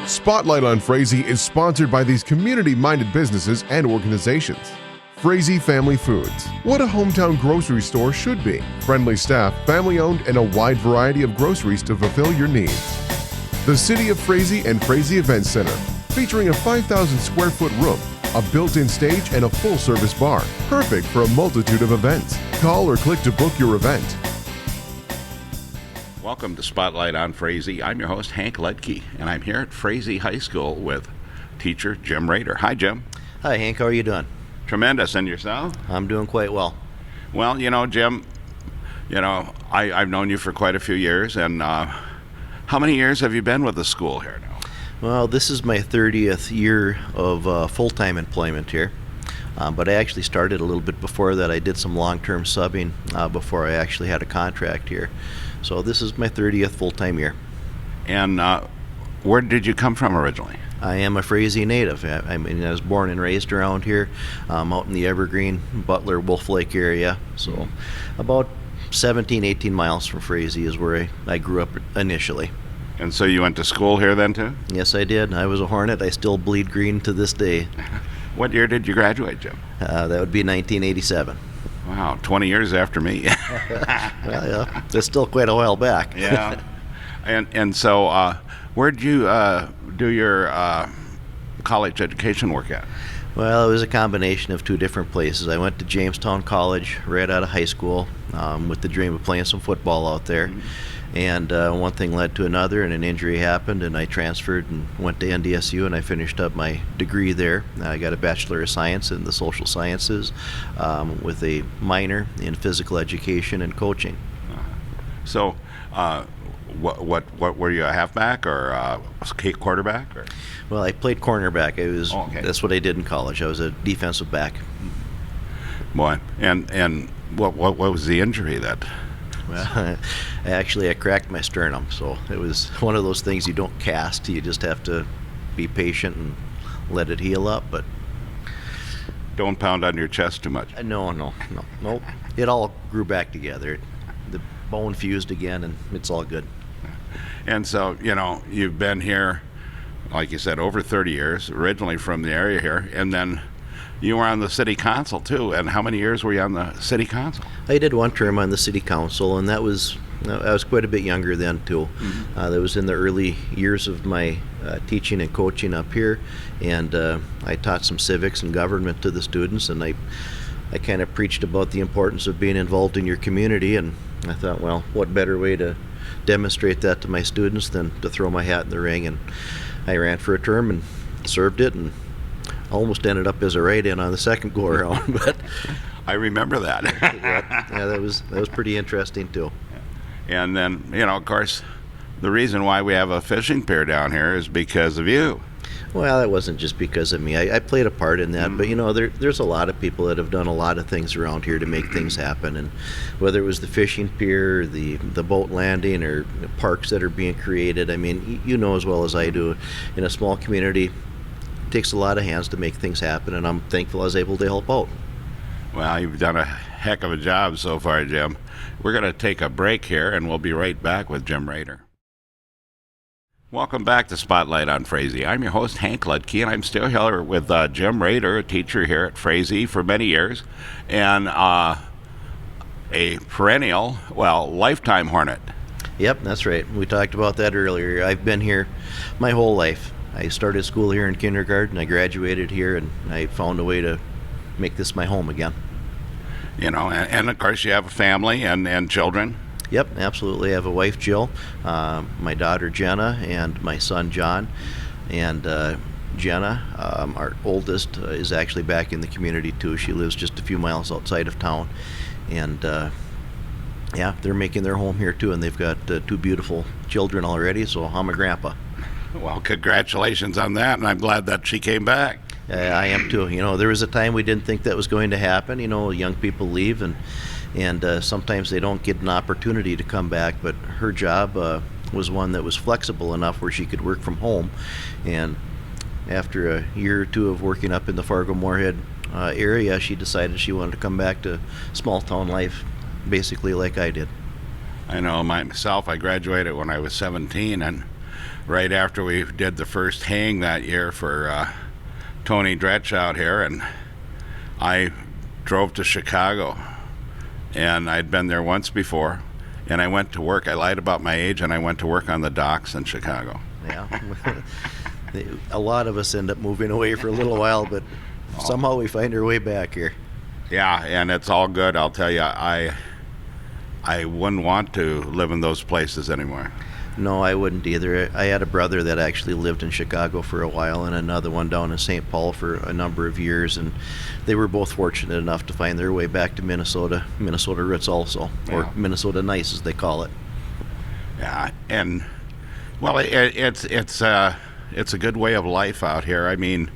Spotlight on Frazee is sponsored by these community-minded businesses and organizations. Frazee Family Foods. What a hometown grocery store should be. Friendly staff, family-owned, and a wide variety of groceries to fulfill your needs. The City of Frazee and Frazee Event Center, featuring a 5,000 square foot room, a built-in stage, and a full-service bar. Perfect for a multitude of events. Call or click to book your event. Welcome to Spotlight on Frazee. I'm your host, Hank Ledke, and I'm here at Frazee High School with teacher Jim Rader. Hi, Jim. Hi, Hank. How are you doing? Tremendous. And yourself? I'm doing quite well. Well, Jim, I've known you for quite a few years, and how many years have you been with the school here now? Well, this is my 30th year of full-time employment here, but I actually started a little bit before that. I did some long-term subbing before I actually had a contract here. So this is my 30th full-time year. And where did you come from originally? I am a Frazee native. I was born and raised around here, out in the Evergreen, Butler, Wolf Lake area. So about 17, 18 miles from Frazee is where I grew up initially. And so you went to school here then too? Yes, I did. I was a Hornet. I still bleed green to this day. What year did you graduate, Jim? That would be 1987. Wow, 20 years after me. Well, yeah, that's still quite a while back. Yeah. And so where'd you do your college education work at? Well, it was a combination of two different places. I went to Jamestown College right out of high school with the dream of playing some football out there. Mm-hmm. And one thing led to another, and an injury happened, and I transferred and went to NDSU, and I finished up my degree there. I got a Bachelor of Science in the Social Sciences with a minor in Physical Education and Coaching. So, what were you, a halfback or a quarterback? Or? Well, I played cornerback. That's what I did in college. I was a defensive back. Boy, and what was the injury that? Well, I cracked my sternum, so it was one of those things you don't cast. You just have to be patient and let it heal up. But don't pound on your chest too much. No. It all grew back together. The bone fused again, and it's all good. And so, you've been here, like you said, over 30 years, originally from the area here, and then you were on the city council too. And how many years were you on the city council? I did one term on the city council, and I was quite a bit younger then too. Mm-hmm. That was in the early years of my teaching and coaching up here, and I taught some civics and government to the students, and I kind of preached about the importance of being involved in your community, and I thought, well, what better way to demonstrate that to my students than to throw my hat in the ring. And I ran for a term and served it, and almost ended up as a write-in on the second go-around. But I remember that. yeah, that was pretty interesting too. And then, of course, the reason why we have a fishing pier down here is because of you. Well, it wasn't just because of me. I played a part in that, but there's a lot of people that have done a lot of things around here to make things happen. And whether it was the fishing pier, the boat landing, or parks that are being created, I mean, you know as well as I do, in a small community, it takes a lot of hands to make things happen, and I'm thankful I was able to help out. Well, you've done a heck of a job so far, Jim. We're going to take a break here, and we'll be right back with Jim Rader. Welcome back to Spotlight on Frazee. I'm your host, Hank Ledke, and I'm still here with Jim Rader, a teacher here at Frazee for many years, and a perennial, lifetime Hornet. Yep, that's right. We talked about that earlier. I've been here my whole life. I started school here in kindergarten, I graduated here, and I found a way to make this my home again. And of course you have a family and children. Yep, absolutely. I have a wife, Jill, my daughter, Jenna, and my son, John. And Jenna, our oldest, is actually back in the community too. She lives just a few miles outside of town. And they're making their home here too, and they've got two beautiful children already, so I'm a grandpa. Well, congratulations on that, and I'm glad that she came back. I am too. There was a time we didn't think that was going to happen. Young people leave, and sometimes they don't get an opportunity to come back, but her job was one that was flexible enough where she could work from home. And after a year or two of working up in the Fargo-Moorhead area, she decided she wanted to come back to small town life, basically like I did. I know myself, I graduated when I was 17, and right after we did the first hang that year for Tony Dretsch out here, and I drove to Chicago, and I'd been there once before, and I went to work. I lied about my age, and I went to work on the docks in Chicago. Yeah. A lot of us end up moving away for a little while, but somehow we find our way back here. Yeah, and it's all good. I'll tell you, I wouldn't want to live in those places anymore. No, I wouldn't either. I had a brother that actually lived in Chicago for a while and another one down in St. Paul for a number of years, and they were both fortunate enough to find their way back to Minnesota roots also, or Yeah. Minnesota nice as they call it. Yeah, and well, it's a good way of life out here. I mean,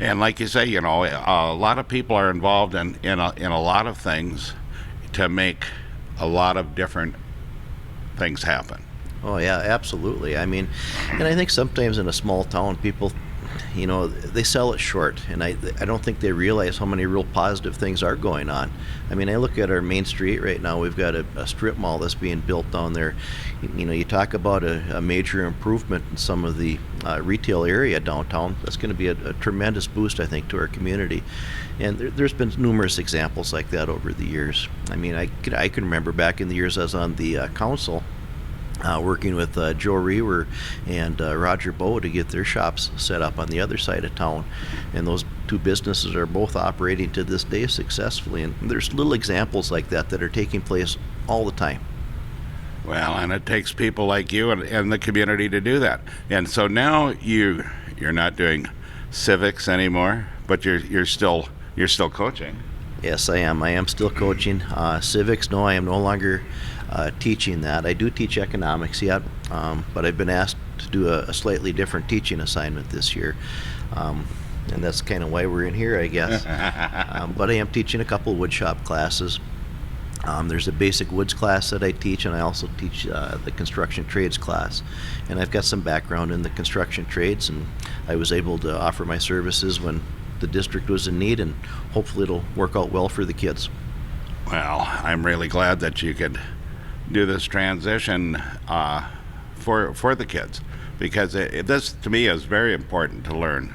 and like you say, a lot of people are involved in a lot of things to make a lot of different things happen. Oh yeah, absolutely. I mean, and I think sometimes in a small town, people, they sell it short, and I don't think they realize how many real positive things are going on. I mean, I look at our main street right now. We've got a strip mall that's being built down there. You talk about a major improvement in some of the retail area downtown. That's going to be a tremendous boost, I think, to our community. And there's been numerous examples like that over the years. I mean, I can remember back in the years I was on the council, working with Joe Reaver and Roger Bowe to get their shops set up on the other side of town. And those two businesses are both operating to this day successfully. And there's little examples like that are taking place all the time. Well, and it takes people like you and the community to do that. And so now you're not doing civics anymore, but you're still coaching. Yes, I am. I am still coaching. Civics, no, I am no longer teaching that. I do teach economics yet, but I've been asked to do a slightly different teaching assignment this year. And that's kind of why we're in here, I guess. But I am teaching a couple woodshop classes. There's a basic woods class that I teach, and I also teach the construction trades class. And I've got some background in the construction trades, and I was able to offer my services when the district was in need, and hopefully it'll work out well for the kids. Well, I'm really glad that you could do this transition for the kids, because this to me is very important to learn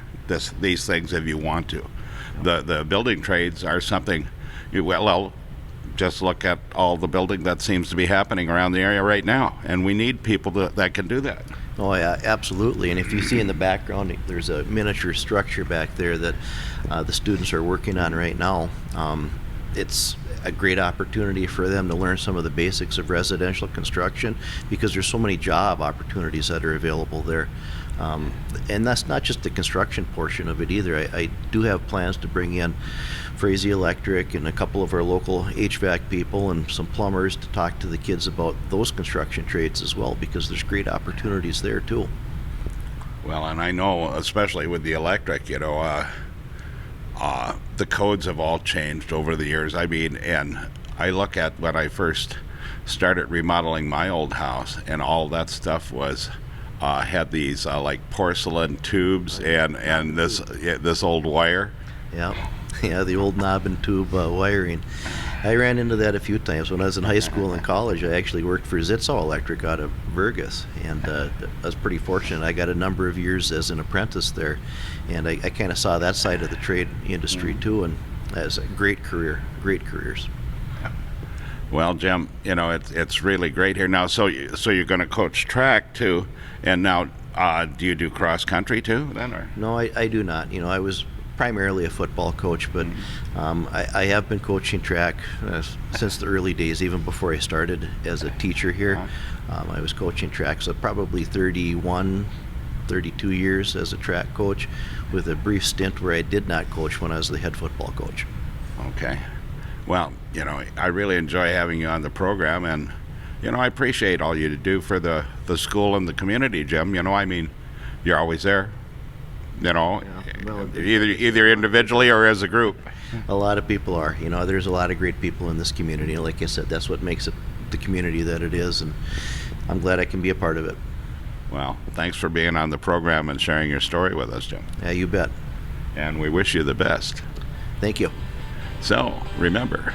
these things if you want to. The building trades are something. Just look at all the building that seems to be happening around the area right now, and we need people that can do that. Oh yeah, absolutely. And if you see in the background, there's a miniature structure back there that the students are working on right now. It's a great opportunity for them to learn some of the basics of residential construction, because there's so many job opportunities that are available there. And that's not just the construction portion of it either. I do have plans to bring in Frazee Electric and a couple of our local HVAC people and some plumbers to talk to the kids about those construction trades as well, because there's great opportunities there too. Well, and I know, especially with the electric, the codes have all changed over the years. I mean, and I look at when I first started remodeling my old house, and all that stuff was had these like porcelain tubes and this old wire. Yeah, the old knob and tube wiring. I ran into that a few times when I was in high school and college. I actually worked for Zitzau Electric out of Vergas, and I was pretty fortunate. I got a number of years as an apprentice there, and I kind of saw that side of the trade industry too, and as a great careers. Well, Jim, it's really great here now. So you're going to coach track too, and now do you do cross country too then, or? No, I do not. I was primarily a football coach, but I have been coaching track since the early days, even before I started as a teacher here. I was coaching track, so probably 32 years as a track coach, with a brief stint where I did not coach when I was the head football coach. Okay. Well, I really enjoy having you on the program, and I appreciate all you do for the school and the community, Jim. I mean, you're always there. Well, either individually or as a group. A lot of people are. There's a lot of great people in this community. Like I said, that's what makes it the community that it is, and I'm glad I can be a part of it. Well, thanks for being on the program and sharing your story with us, Jim. Yeah, you bet. And we wish you the best. Thank you. So, remember,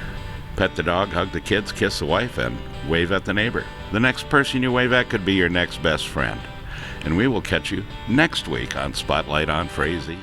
pet the dog, hug the kids, kiss the wife, and wave at the neighbor. The next person you wave at could be your next best friend. and we will catch you next week on Spotlight on Frazee.